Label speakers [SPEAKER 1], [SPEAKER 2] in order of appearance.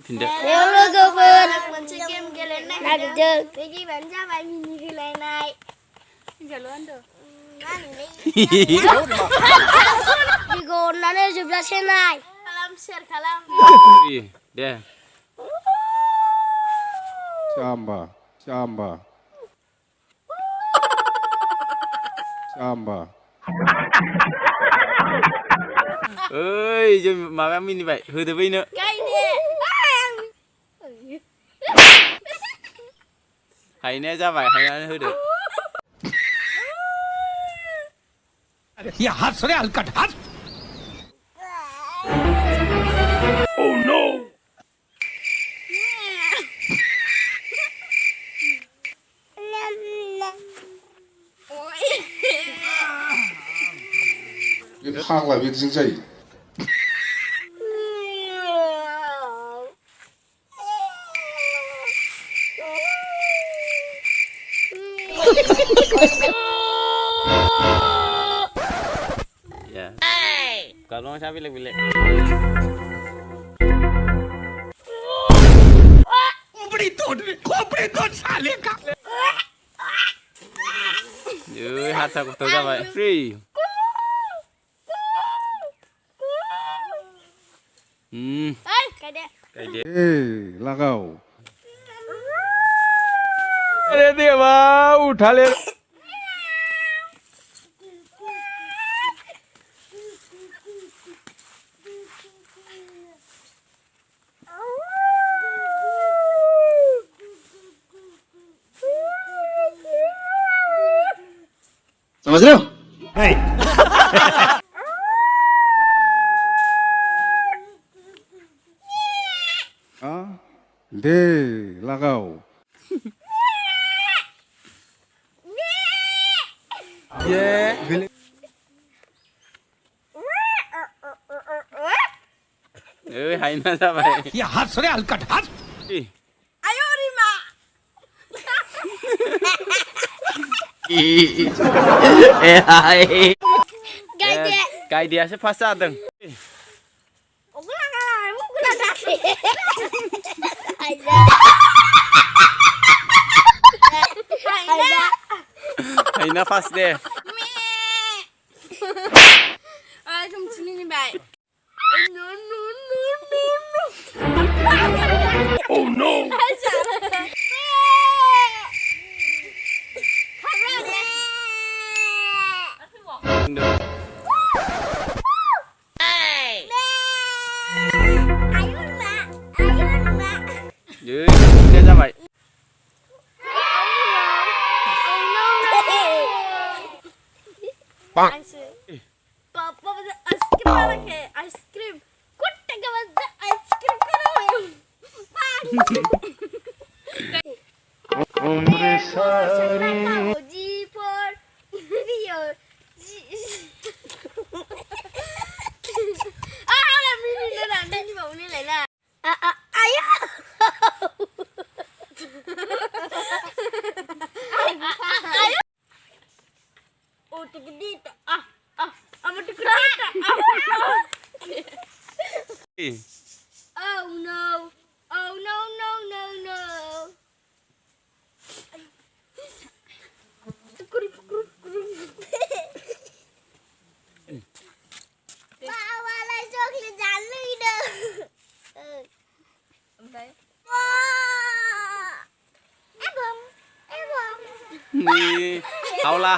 [SPEAKER 1] Pindah.
[SPEAKER 2] Lwgwfwr. Game gelenai. Nagwo. Pergi banja bagi gelenai. Jalan tu. Digo nane Jaywbla senai. Kalam share kalam.
[SPEAKER 1] Deh.
[SPEAKER 3] Samba.
[SPEAKER 1] Ơi, giờ mà em mình vậy, hơi từ bên nữa.
[SPEAKER 2] Cái nè.
[SPEAKER 1] Hay nè ra vậy, hay ăn hơi được.
[SPEAKER 4] Ya hats re alkat hats.
[SPEAKER 1] Oh no.
[SPEAKER 3] Biết khác là biết gì gì.
[SPEAKER 1] Ya. Kalau saya bilang.
[SPEAKER 4] Kopri tot sale ka.
[SPEAKER 1] Ơi, hạt sao cũng ra vậy. Free.
[SPEAKER 2] Cái đẻ.
[SPEAKER 3] Ê, Lwgwfwr.
[SPEAKER 1] अरे देवा उठा ले
[SPEAKER 5] समझ रहे हो
[SPEAKER 4] नहीं
[SPEAKER 3] Dê, Lwgwfwr.
[SPEAKER 1] ये ơi hay ना ra vậy
[SPEAKER 4] ya hats re alkat hats.
[SPEAKER 2] Ayo Rima.
[SPEAKER 1] cái dia sẽ phát ra từng hay na fast deh
[SPEAKER 2] Trong sini nih, Bay.
[SPEAKER 1] oh no Dưới kia ra vậy
[SPEAKER 2] Papa ice cream lagi. Ice cream. Kutte ka basta ice cream karo.
[SPEAKER 3] Umre sari.
[SPEAKER 2] G for Rio. Alam ni na ni mau ni lah. Ayo. Ayo. Oh, tigidita. Ama tigidita. Oh no. Oh no. Bawa lah coklat jalui dah. Baik.
[SPEAKER 1] Ni haula